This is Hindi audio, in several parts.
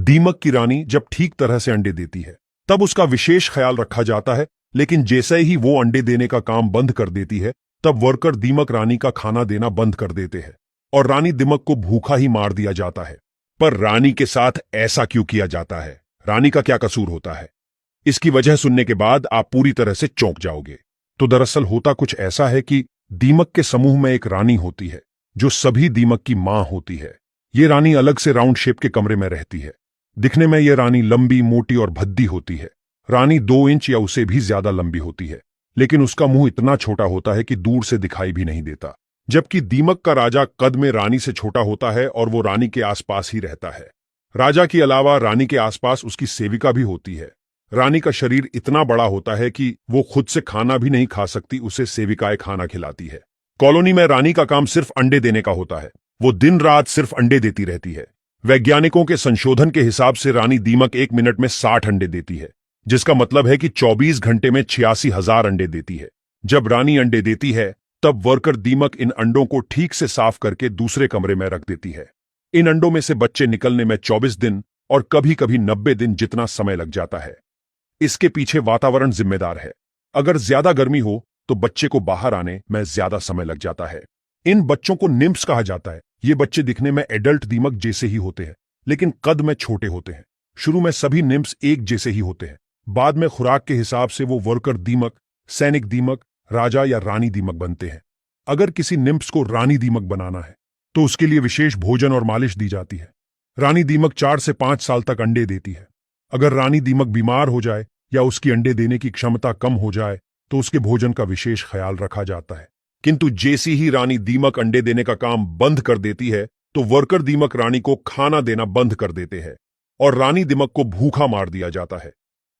दीमक की रानी जब ठीक तरह से अंडे देती है तब उसका विशेष ख्याल रखा जाता है, लेकिन जैसे ही वो अंडे देने का काम बंद कर देती है तब वर्कर दीमक रानी का खाना देना बंद कर देते हैं और रानी दीमक को भूखा ही मार दिया जाता है। पर रानी के साथ ऐसा क्यों किया जाता है? रानी का क्या कसूर होता है? इसकी वजह सुनने के बाद आप पूरी तरह से चौंक जाओगे। तो दरअसल होता कुछ ऐसा है कि दीमक के समूह में एक रानी होती है जो सभी दीमक की मां होती है। ये रानी अलग से राउंड शेप के कमरे में रहती है। दिखने में यह रानी लंबी, मोटी और भद्दी होती है। रानी 2 इंच या उसे भी ज्यादा लंबी होती है, लेकिन उसका मुंह इतना छोटा होता है कि दूर से दिखाई भी नहीं देता। जबकि दीमक का राजा कद में रानी से छोटा होता है और वो रानी के आसपास ही रहता है। राजा के अलावा रानी के आसपास उसकी सेविका भी होती है। रानी का शरीर इतना बड़ा होता है कि वो खुद से खाना भी नहीं खा सकती, उसे सेविकाएं खाना खिलाती है। कॉलोनी में रानी का काम सिर्फ अंडे देने का होता है। वो दिन रात सिर्फ अंडे देती रहती है। वैज्ञानिकों के संशोधन के हिसाब से रानी दीमक 1 मिनट में 60 अंडे देती है, जिसका मतलब है कि 24 घंटे में 86,000 अंडे देती है। जब रानी अंडे देती है तब वर्कर दीमक इन अंडों को ठीक से साफ करके दूसरे कमरे में रख देती है। इन अंडों में से बच्चे निकलने में 24 दिन और कभी कभी 90 दिन जितना समय लग जाता है। इसके पीछे वातावरण जिम्मेदार है। अगर ज्यादा गर्मी हो तो बच्चे को बाहर आने में ज्यादा समय लग जाता है। इन बच्चों को निम्प्स कहा जाता है। ये बच्चे दिखने में एडल्ट दीमक जैसे ही होते हैं, लेकिन कद में छोटे होते हैं। शुरू में सभी निम्प्स एक जैसे ही होते हैं। बाद में खुराक के हिसाब से वो वर्कर दीमक, सैनिक दीमक, राजा या रानी दीमक बनते हैं। अगर किसी निम्प्स को रानी दीमक बनाना है तो उसके लिए विशेष भोजन और मालिश दी जाती है। रानी दीमक 4 से 5 साल तक अंडे देती है। अगर रानी दीमक बीमार हो जाए या उसकी अंडे देने की क्षमता कम हो जाए तो उसके भोजन का विशेष ख्याल रखा जाता है। किंतु जैसी ही रानी दीमक अंडे देने का काम बंद कर देती है तो वर्कर दीमक रानी को खाना देना बंद कर देते हैं और रानी दीमक को भूखा मार दिया जाता है।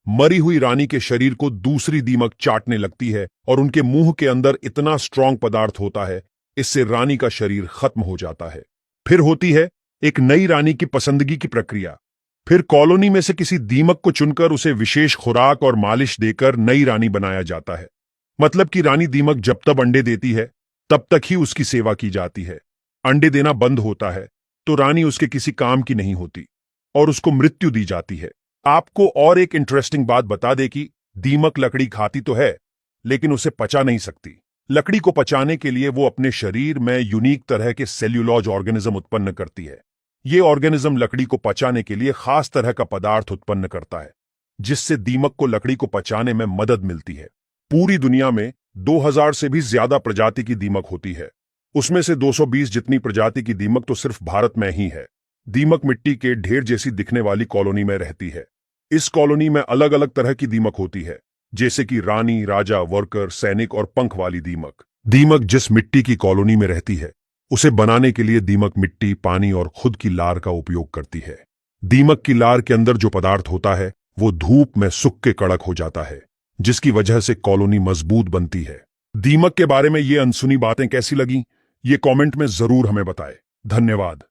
मरी हुई रानी के शरीर को दूसरी दीमक चाटने लगती है और उनके मुंह के अंदर इतना स्ट्रांग पदार्थ होता है, इससे रानी का शरीर खत्म हो जाता है। फिर होती है एक नई रानी की पसंदगी की प्रक्रिया। फिर कॉलोनी में से किसी दीमक को चुनकर उसे विशेष खुराक और मालिश देकर नई रानी बनाया जाता है। मतलब कि रानी दीमक जब तक अंडे देती है तब तक ही उसकी सेवा की जाती है। अंडे देना बंद होता है तो रानी उसके किसी काम की नहीं होती और उसको मृत्यु दी जाती है। आपको और एक इंटरेस्टिंग बात बता दे कि दीमक लकड़ी खाती तो है, लेकिन उसे पचा नहीं सकती। लकड़ी को पचाने के लिए वो अपने शरीर में यूनिक तरह के सेल्यूलोज ऑर्गेनिज्म उत्पन्न करती है। ये ऑर्गेनिज्म लकड़ी को पचाने के लिए खास तरह का पदार्थ उत्पन्न करता है, जिससे दीमक को लकड़ी को पचाने में मदद मिलती है। पूरी दुनिया में 2000 से भी ज्यादा प्रजाति की दीमक होती है। उसमें से 220 जितनी प्रजाति की दीमक तो सिर्फ भारत में ही है। दीमक मिट्टी के ढेर जैसी दिखने वाली कॉलोनी में रहती है। इस कॉलोनी में अलग अलग तरह की दीमक होती है, जैसे कि रानी, राजा, वर्कर, सैनिक और पंख वाली दीमक। दीमक जिस मिट्टी की कॉलोनी में रहती है उसे बनाने के लिए दीमक मिट्टी, पानी और खुद की लार का उपयोग करती है। दीमक की लार के अंदर जो पदार्थ होता है वो धूप में सूख के कड़क हो जाता है, जिसकी वजह से कॉलोनी मजबूत बनती है। दीमक के बारे में ये अनसुनी बातें कैसी लगी, ये कमेंट में जरूर हमें बताएं। धन्यवाद।